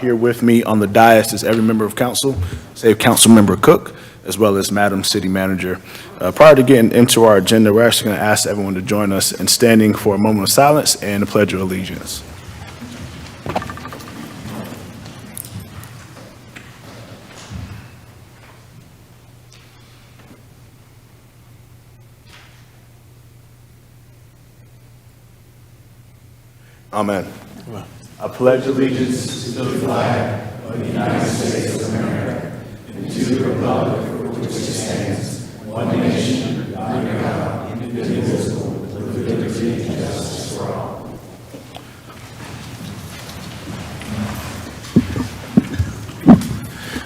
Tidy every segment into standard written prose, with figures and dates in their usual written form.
Here with me on the dais is every member of council, save Councilmember Cook, as well as Madam City Manager. Prior to getting into our agenda, we're actually going to ask everyone to join us in standing for a moment of silence and the Pledge of Allegiance. Amen. I pledge allegiance to the flag of the United States of America and to the republic for which it stands, one nation, under God, indivisible, with liberty and justice for all.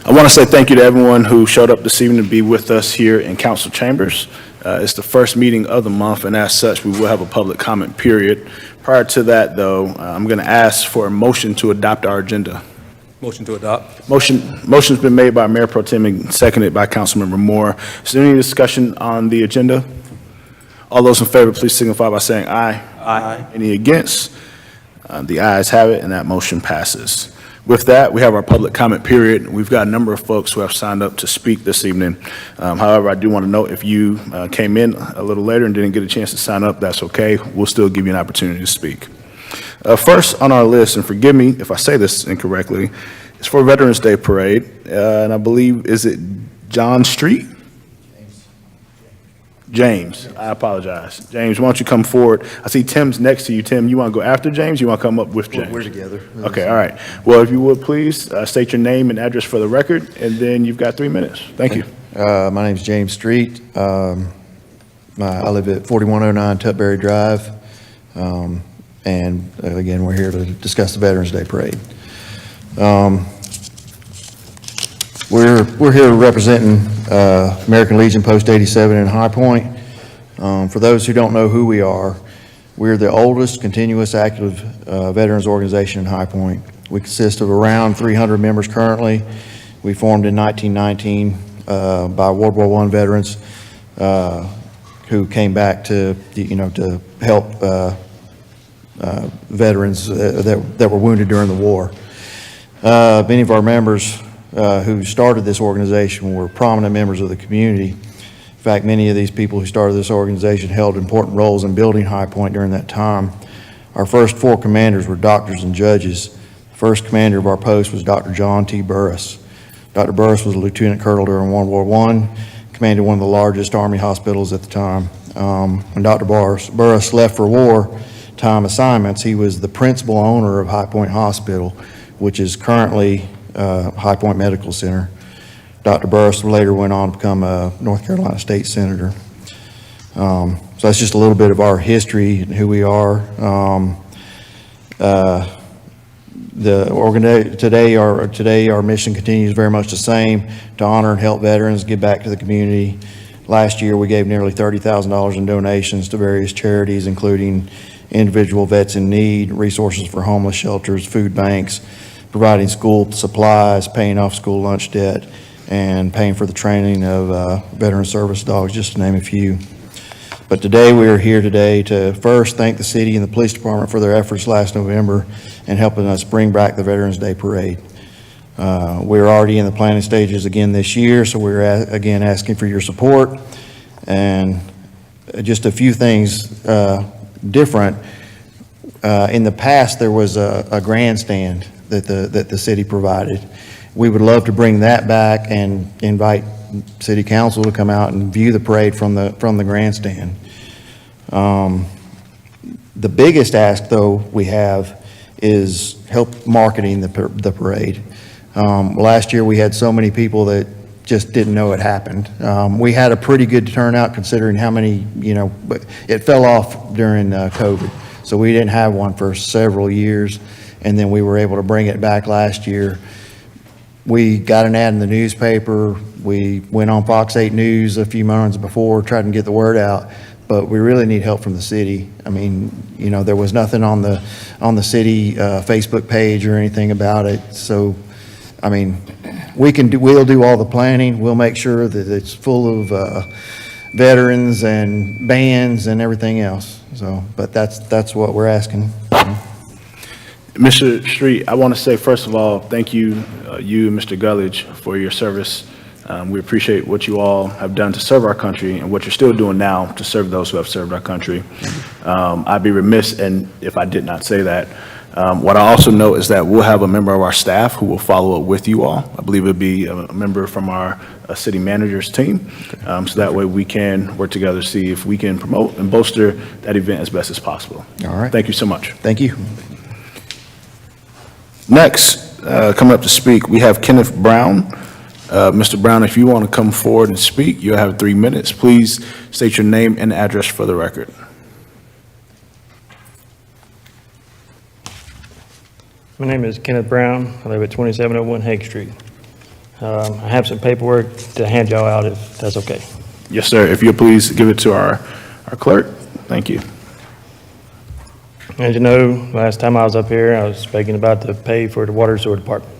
I want to say thank you to everyone who showed up this evening to be with us here in council chambers. It's the first meeting of the month, and as such, we will have a public comment period. Prior to that, though, I'm going to ask for a motion to adopt our agenda. Motion to adopt. Motion's been made by Mayor Pro Tem and seconded by Councilmember Moore. Is there any discussion on the agenda? All those in favor, please signify by saying aye. Aye. Any against? The ayes have it, and that motion passes. With that, we have our public comment period. We've got a number of folks who have signed up to speak this evening. However, I do want to note if you came in a little later and didn't get a chance to sign up, that's okay. We'll still give you an opportunity to speak. First on our list, and forgive me if I say this incorrectly, it's for Veterans Day Parade, and I believe, is it John Street? James, I apologize. James, why don't you come forward? I see Tim's next to you. Tim, you want to go after James? You want to come up with James? We're together. Okay, all right. Well, if you would, please state your name and address for the record, and then you've got 3 minutes. Thank you. My name's James Street. I live at 4109 Tutbury Drive. And again, we're here to discuss the Veterans Day Parade. We're here representing American Legion Post 87 in High Point. For those who don't know who we are, we're the oldest continuous active veterans organization in High Point. We consist of around 300 members currently. We formed in 1919 by World War I veterans who came back to help veterans that were wounded during the war. Many of our members who started this organization were prominent members of the community. In fact, many of these people who started this organization held important roles in building High Point during that time. Our first 4 commanders were doctors and judges. The first commander of our post was Dr. John T. Burris. Dr. Burris was a lieutenant colonel during World War I, commanded one of the largest Army hospitals at the time. When Dr. Burris left for wartime assignments, he was the principal owner of High Point Hospital, which is currently High Point Medical Center. Dr. Burris later went on to become a North Carolina state senator. So that's just a little bit of our history and who we are. Today our mission continues very much the same, to honor and help veterans, give back to the community. Last year we gave nearly $30,000 in donations to various charities, including individual vets in need, resources for homeless shelters, food banks, providing school supplies, paying off school lunch debt, and paying for the training of veteran service dogs, just to name a few. But today we are here today to first thank the city and the police department for their efforts last November in helping us bring back the Veterans Day Parade. We're already in the planning stages again this year, so we're again asking for your support. And just a few things different. In the past, there was a grandstand that the city provided. We would love to bring that back and invite city council to come out and view the parade from the grandstand. The biggest ask, though, we have is help marketing the parade. Last year we had so many people that just didn't know it happened. We had a pretty good turnout considering how many, but it fell off during COVID. So we didn't have one for several years, and then we were able to bring it back last year. We got an ad in the newspaper. We went on Fox 8 News a few months before, trying to get the word out, but we really need help from the city. I mean, there was nothing on the city Facebook page or anything about it. So, I mean, we'll do all the planning. We'll make sure that it's full of veterans and bands and everything else. So, but that's what we're asking. Mr. Street, I want to say, first of all, thank you, you and Mr. Gullidge, for your service. We appreciate what you all have done to serve our country and what you're still doing now to serve those who have served our country. I'd be remiss if I did not say that. What I also know is that we'll have a member of our staff who will follow up with you all. I believe it'll be a member from our city manager's team. So that way we can work together, see if we can promote and bolster that event as best as possible. All right. Thank you so much. Thank you. Next, coming up to speak, we have Kenneth Brown. Mr. Brown, if you want to come forward and speak, you have 3 minutes. Please state your name and address for the record. My name is Kenneth Brown. I live at 2701 Hague Street. I have some paperwork to hand y'all out if that's okay. Yes, sir. If you'll please give it to our clerk. Thank you. As you know, last time I was up here, I was speaking about the pay for the water sewer department.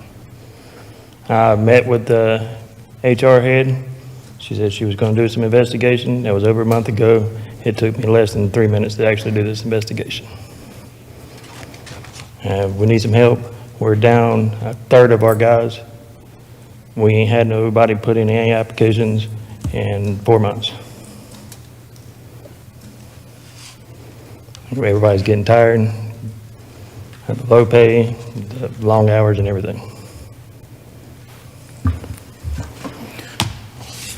I met with the HR head. She said she was going to do some investigation. That was over a month ago. It took me less than 3 minutes to actually do this investigation. We need some help. We're down a third of our guys. We ain't had nobody put in any applications in 4 months. Everybody's getting tired, have the low pay, the long hours and everything.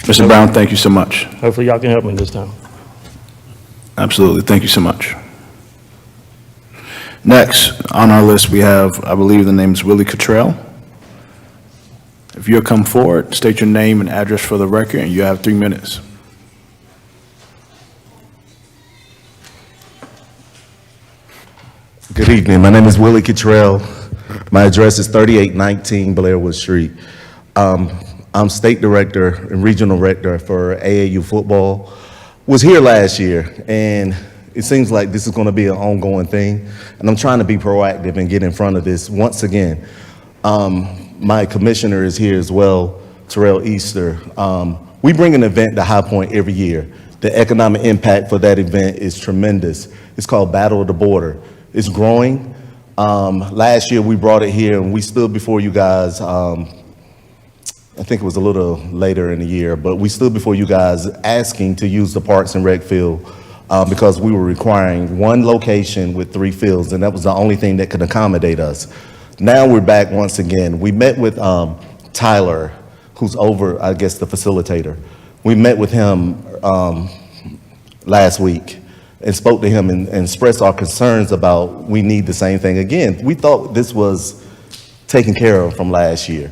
Mr. Brown, thank you so much. Hopefully y'all can help me this time. Absolutely. Thank you so much. Next on our list, we have, I believe the name is Willie Cottrell. If you'll come forward, state your name and address for the record, and you have 3 minutes. Good evening. My name is Willie Cottrell. My address is 3819 Blairwood Street. I'm state director and regional director for AAU football. Was here last year, and it seems like this is going to be an ongoing thing, and I'm trying to be proactive and get in front of this once again. My commissioner is here as well, Terrell Easter. We bring an event to High Point every year. The economic impact for that event is tremendous. It's called Battle of the Border. It's growing. Last year we brought it here and we stood before you guys, I think it was a little later in the year, but we stood before you guys asking to use the Parks and Rec field because we were requiring one location with 3 fields, and that was the only thing that could accommodate us. Now we're back once again. We met with Tyler, who's over, I guess, the facilitator. We met with him last week and spoke to him and expressed our concerns about we need the same thing again. We thought this was taken care of from last year.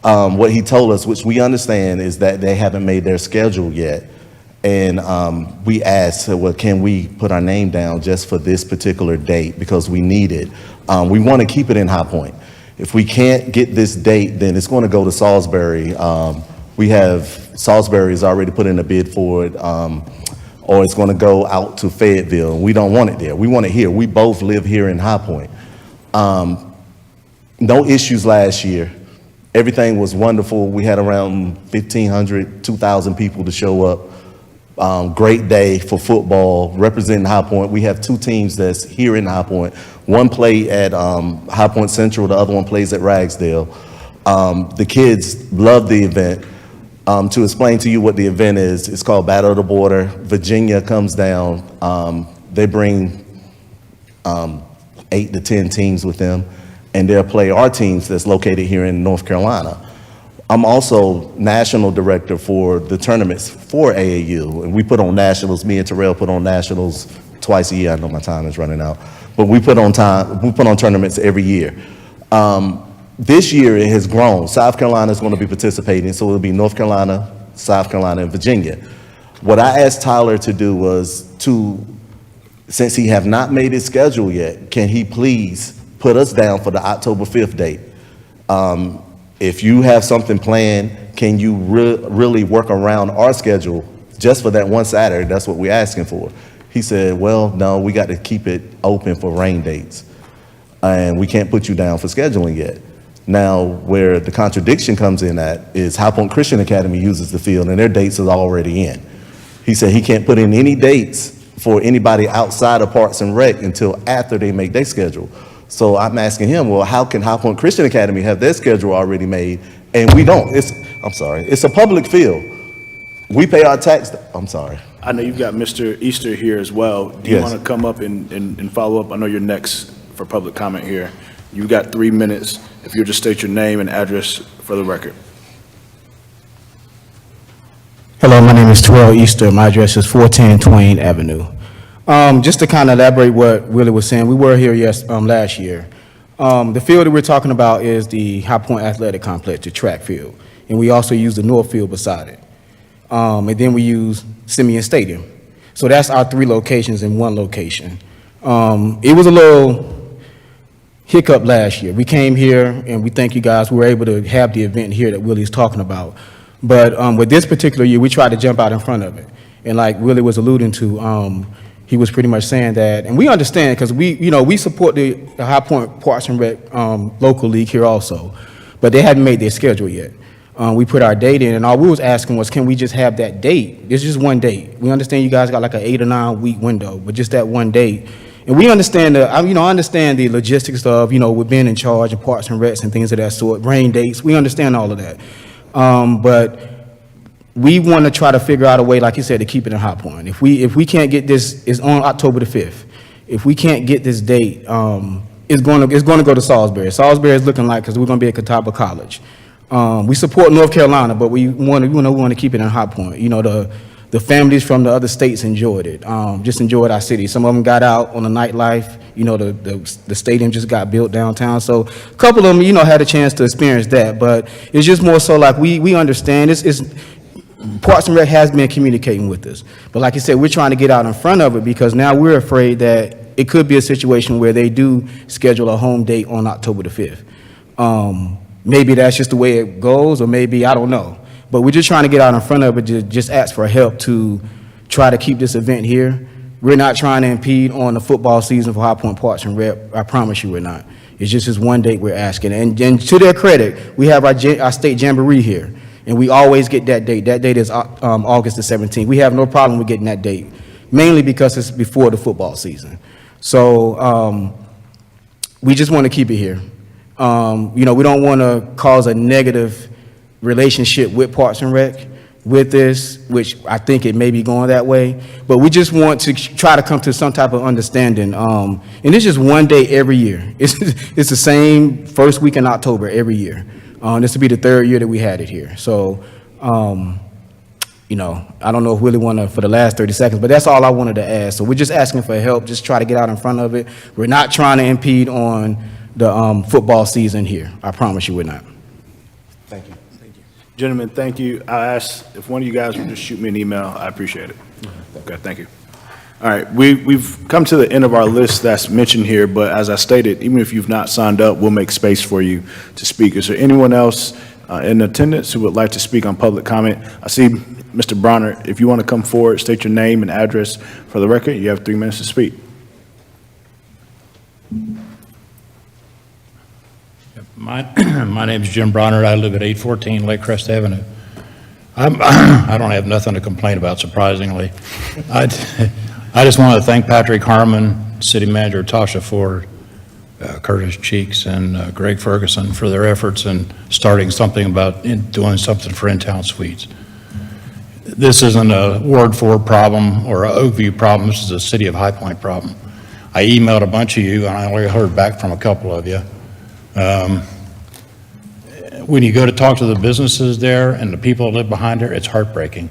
What he told us, which we understand, is that they haven't made their schedule yet. And we asked, well, can we put our name down just for this particular date because we need it. We want to keep it in High Point. If we can't get this date, then it's going to go to Salisbury. We have, Salisbury's already put in a bid for it. Or it's going to go out to Fayetteville. We don't want it there. We want it here. We both live here in High Point. No issues last year. Everything was wonderful. We had around 1,500, 2,000 people to show up. Great day for football, representing High Point. We have 2 teams that's here in High Point. One play at High Point Central, the other one plays at Ragsdale. The kids love the event. To explain to you what the event is, it's called Battle of the Border. Virginia comes down. They bring 8 to 10 teams with them, and they'll play our teams that's located here in North Carolina. I'm also national director for the tournaments for AAU, and we put on nationals. Me and Terrell put on nationals twice a year. I know my time is running out, but we put on tournaments every year. This year it has grown. South Carolina is going to be participating, so it'll be North Carolina, South Carolina, and Virginia. What I asked Tyler to do was since he have not made his schedule yet, can he please put us down for the October 5th date? If you have something planned, can you really work around our schedule just for that one Saturday? That's what we're asking for. He said, well, no, we got to keep it open for rain dates, and we can't put you down for scheduling yet. Now, where the contradiction comes in at is High Point Christian Academy uses the field, and their dates are already in. He said he can't put in any dates for anybody outside of Parks and Rec until after they make their schedule. So I'm asking him, well, how can High Point Christian Academy have their schedule already made and we don't? It's a public field. We pay our tax, I'm sorry. I know you've got Mr. Easter here as well. Do you Yes. want to come up and follow up? I know you're next for public comment here. You've got 3 minutes. If you'll just state your name and address for the record. Hello, my name is Terrell Easter. My address is 410 Twain Avenue. Just to kind of elaborate what Willie was saying, we were here last year. The field that we're talking about is the High Point Athletic Complex, the track field, and we also use the North Field beside it. And then we use Simeon Stadium. So that's our 3 locations in one location. It was a little hiccup last year. We came here, and we thank you guys. We were able to have the event here that Willie's talking about. But with this particular year, we tried to jump out in front of it. And like Willie was alluding to, he was pretty much saying that, and we understand because we support the High Point Parks and Rec local league here also, but they hadn't made their schedule yet. We put our date in, and all we was asking was, can we just have that date? It's just one date. We understand you guys got like an 8 or 9 week window, but just that one date. And we understand I understand the logistics of, with being in charge of Parks and Recs and things of that sort, rain dates. We understand all of that. But we want to try to figure out a way, like you said, to keep it in High Point. If we can't get this, it's on October the 5th. If we can't get this date, it's going to go to Salisbury. Salisbury is looking like, because we're going to be at Catawba College. We support North Carolina, but we want to keep it in High Point. The families from the other states enjoyed it. Just enjoyed our city. Some of them got out on the nightlife. The stadium just got built downtown. So a couple of them, had a chance to experience that. But it's just more so like we understand. Parks and Rec has been communicating with us. But like I said, we're trying to get out in front of it because now we're afraid that it could be a situation where they do schedule a home date on October the 5th. Maybe that's just the way it goes, or maybe, I don't know. But we're just trying to get out in front of it, just ask for help to try to keep this event here. We're not trying to impede on the football season for High Point Parks and Rec. I promise you we're not. It's just this one date we're asking. And to their credit, we have our state jamboree here, and we always get that date. That date is August the 17th. We have no problem with getting that date, mainly because it's before the football season. So we just want to keep it here. We don't want to cause a negative relationship with Parks and Rec with this, which I think it may be going that way, but we just want to try to come to some type of understanding. And it's just one day every year. It's the same first week in October every year. This will be the 3rd year that we had it here. So, I don't know if Willie wanted for the last 30 seconds, but that's all I wanted to ask. So we're just asking for help, just try to get out in front of it. We're not trying to impede on the football season here. I promise you we're not. Thank you. Gentlemen, thank you. I ask if one of you guys would just shoot me an email. I appreciate it. Okay, thank you. All right, we've come to the end of our list that's mentioned here, but as I stated, even if you've not signed up, we'll make space for you to speak. Is there anyone else in attendance who would like to speak on public comment? I see Mr. Bronner. If you want to come forward, state your name and address for the record. You have 3 minutes to speak. My name is Jim Bronner. I live at 814 Lake Crest Avenue. I don't have nothing to complain about, surprisingly. I just want to thank Patrick Harmon, City Manager Tasha Ford, Curtis Cheeks, and Greg Ferguson for their efforts in starting something about doing something for in-town suites. This isn't a Ward 4 problem or a Oakview problem. This is a City of High Point problem. I emailed a bunch of you, and I only heard back from a couple of you. When you go to talk to the businesses there and the people that live behind there, it's heartbreaking.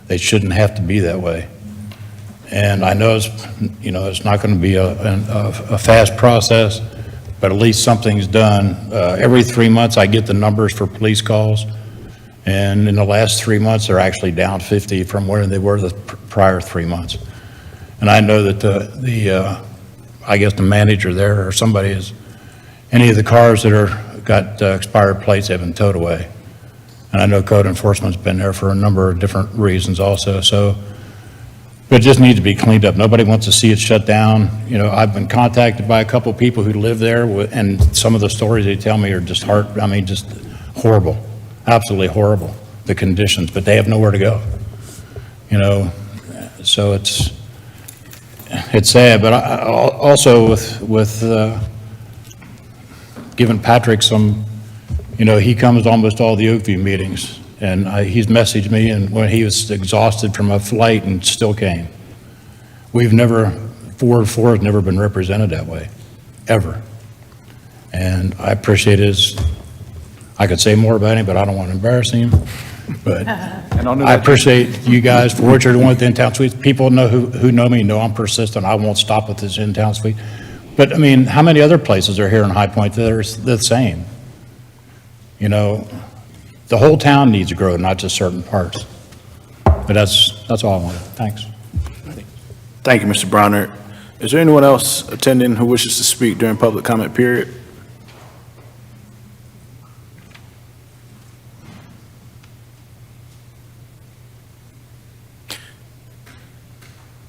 They shouldn't have to be that way. And I know it's not going to be a fast process, but at least something's done. Every 3 months I get the numbers for police calls, and in the last 3 months they're actually down 50 from where they were the prior 3 months. And I know that I guess the manager there or somebody is, any of the cars that got expired plates have been towed away. And I know code enforcement's been there for a number of different reasons also. So, but it just needs to be cleaned up. Nobody wants to see it shut down. I've been contacted by a couple of people who live there, and some of the stories they tell me are just just horrible, absolutely horrible, the conditions, but they have nowhere to go. So it's sad, but also with giving Patrick some, he comes to almost all the Oakview meetings, and he's messaged me, and when he was exhausted from a flight and still came. We've never, Ward 4 has never been represented that way, ever. And I appreciate I could say more about him, but I don't want to embarrass him. But I appreciate you guys for what you're doing with the in-town suites. People who know me know I'm persistent. I won't stop with this in-town suite. But I mean, how many other places are here in High Point that are the same? The whole town needs to grow, not just certain parts. But that's all I wanted. Thanks. Thank you, Mr. Brownert. Is there anyone else attending who wishes to speak during public comment period?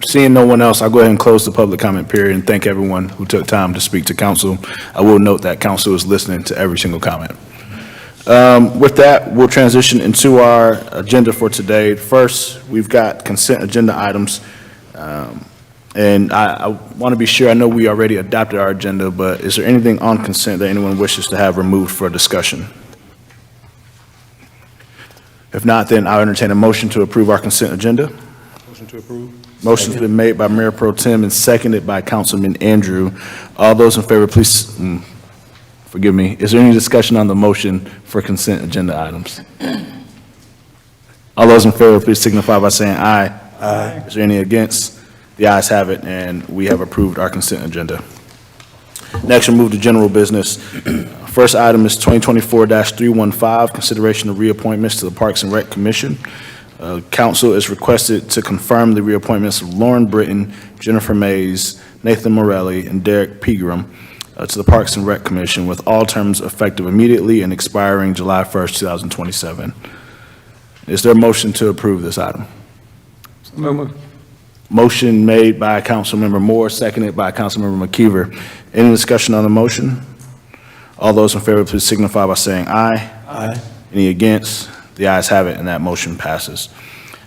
Seeing no one else, I'll go ahead and close the public comment period and thank everyone who took time to speak to council. I will note that council is listening to every single comment. With that, we'll transition into our agenda for today. First, we've got consent agenda items. And I want to be sure, I know we already adopted our agenda, but is there anything on consent that anyone wishes to have removed for discussion? If not, then I'll entertain a motion to approve our consent agenda. Motion to approve. Motion's been made by Mayor Pro Tem and seconded by Councilman Andrew. All those in favor, please, forgive me, is there any discussion on the motion for consent agenda items? All those in favor, please signify by saying aye. Aye. Is there any against? The ayes have it, and we have approved our consent agenda. Next, we'll move to general business. First item is 2024-315, consideration of reappointments to the Parks and Rec Commission. Council is requested to confirm the reappointments of Lauren Britton, Jennifer Mays, Nathan Morelli, and Derek Pegram to the Parks and Rec Commission with all terms effective immediately and expiring July 1st, 2027. Is there a motion to approve this item? Motion made by Councilmember Moore, seconded by Councilmember McKeever. Any discussion on the motion? All those in favor, please signify by saying aye. Aye. Any against? The ayes have it, and that motion passes.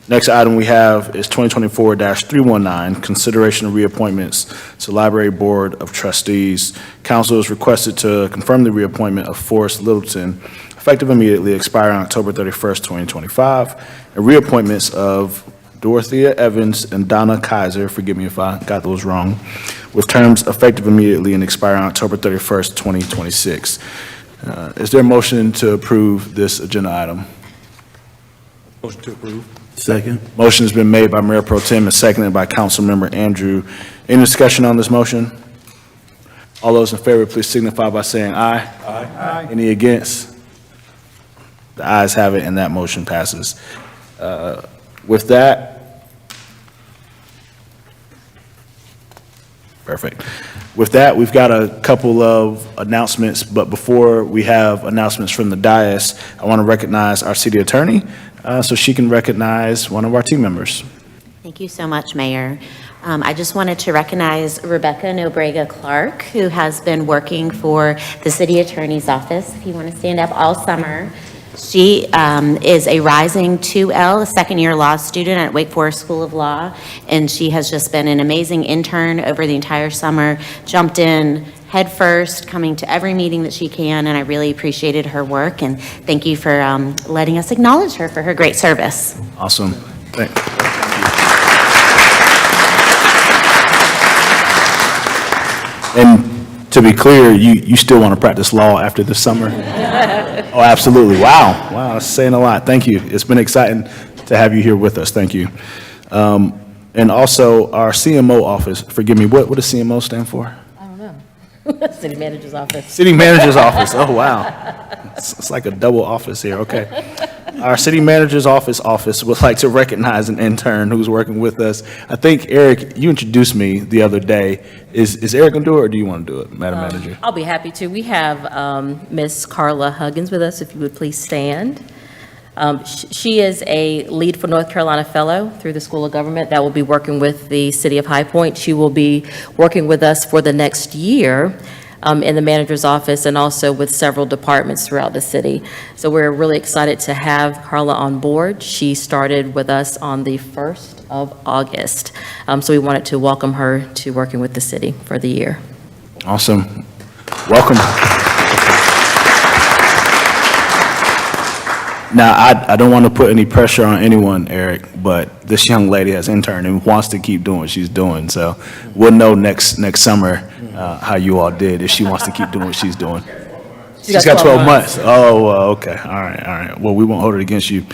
Next item we have is 2024-319, consideration of reappointments to Library Board of Trustees. Council is requested to confirm the reappointment of Forrest Littleton, effective immediately, expiring October 31st, 2025, and reappointments of Dorothea Evans and Donna Kaiser, forgive me if I got those wrong, with terms effective immediately and expiring October 31st, 2026. Is there a motion to approve this agenda item? Motion to approve. Second. Motion has been made by Mayor Pro Tem and seconded by Councilmember Andrew. Any discussion on this motion? All those in favor, please signify by saying aye. Aye. Any against? The ayes have it, and that motion passes. With that, perfect. With that, we've got a couple of announcements, but before we have announcements from the dais, I want to recognize our city attorney so she can recognize one of our team members. Thank you so much, Mayor. I just wanted to recognize Rebecca Nobrega Clark, who has been working for the city attorney's office, if you want to stand up, all summer. She is a rising 2L, a second-year law student at Wake Forest School of Law, and she has just been an amazing intern over the entire summer, jumped in head first, coming to every meeting that she can, and I really appreciated her work, and thank you for letting us acknowledge her for her great service. Awesome. And to be clear, you still want to practice law after the summer? Oh, absolutely. Wow. Wow, that's saying a lot. Thank you. It's been exciting to have you here with us. Thank you. And also our CMO office, forgive me, what does CMO stand for? I don't know. City Manager's Office. City Manager's Office. Oh, wow. It's like a double office here. Okay. Our City Manager's Office would like to recognize an intern who's working with us. I think, Eric, you introduced me the other day. Is Eric going to do it, or do you want to do it, Madam Manager? I'll be happy to. We have Miss Carla Huggins with us, if you would please stand. She is a Lead for North Carolina Fellow through the School of Government that will be working with the City of High Point. She will be working with us for the next year in the manager's office and also with several departments throughout the city. So we're really excited to have Carla on board. She started with us on the 1st of August. So we wanted to welcome her to working with the city for the year. Awesome. Welcome. Now, I don't want to put any pressure on anyone, Eric, but this young lady has interned and wants to keep doing what she's doing. So we'll know next summer how you all did if she wants to keep doing what she's doing. She's got 12 months. Oh, okay. All right. Well, we won't hold it against you.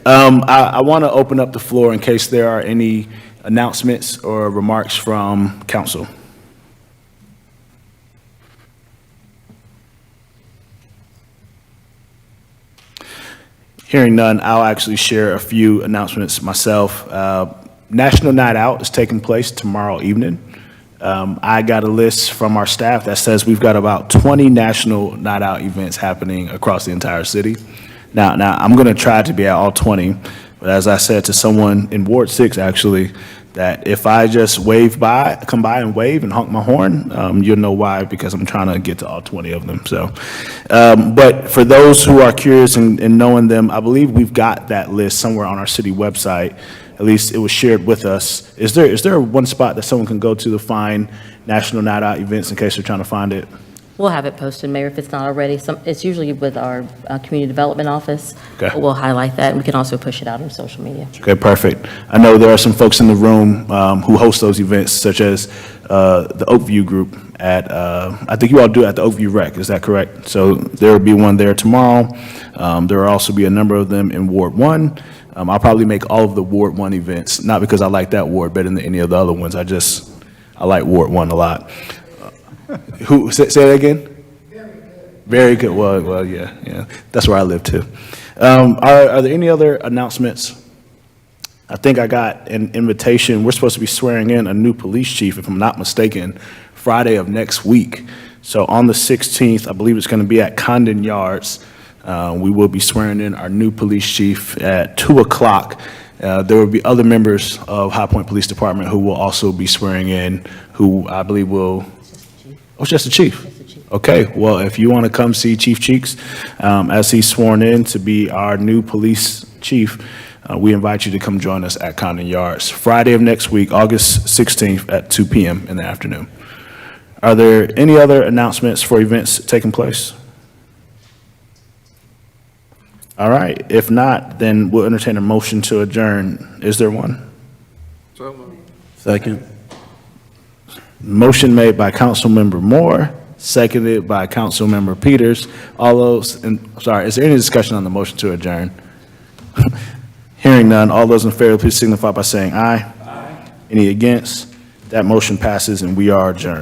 I want to open up the floor in case there are any announcements or remarks from council. Hearing none, I'll actually share a few announcements myself. National Night Out is taking place tomorrow evening. I got a list from our staff that says we've got about 20 National Night Out events happening across the entire city. Now I'm going to try to be at all 20, but as I said to someone in Ward 6, actually, that if I just come by and wave and honk my horn, you'll know why, because I'm trying to get to all 20 of them. So, but for those who are curious in knowing them, I believe we've got that list somewhere on our city website. At least it was shared with us. Is there one spot that someone can go to find National Night Out events in case they're trying to find it? We'll have it posted, Mayor, if it's not already. It's usually with our Community Development Office. Okay. We'll highlight that, and we can also push it out on social media. Okay, perfect. I know there are some folks in the room who host those events, such as the Oakview group at, I think you all do at the Oakview Rec, is that correct? So there will be one there tomorrow. There will also be a number of them in Ward 1. I'll probably make all of the Ward 1 events, not because I like that ward better than any of the other ones. I like Ward 1 a lot. Who, say that again? Very good. Well, yeah. That's where I live too. Are there any other announcements? I think I got an invitation. We're supposed to be swearing in a new police chief, if I'm not mistaken, Friday of next week. So on the 16th, I believe it's going to be at Condon Yards. We will be swearing in our new police chief at 2 o'clock. There will be other members of High Point Police Department who will also be swearing in, who I believe will. Oh, it's just the chief? Okay, well, if you want to come see Chief Cheeks as he's sworn in to be our new police chief, we invite you to come join us at Condon Yards, Friday of next week, August 16th at 2 p.m. in the afternoon. Are there any other announcements for events taking place? All right, if not, then we'll entertain a motion to adjourn. Is there one? Second. Motion made by Councilmember Moore, seconded by Councilmember Peters. All those, is there any discussion on the motion to adjourn? Hearing none, all those in favor, please signify by saying aye. Aye. Any against? That motion passes and we are adjourned.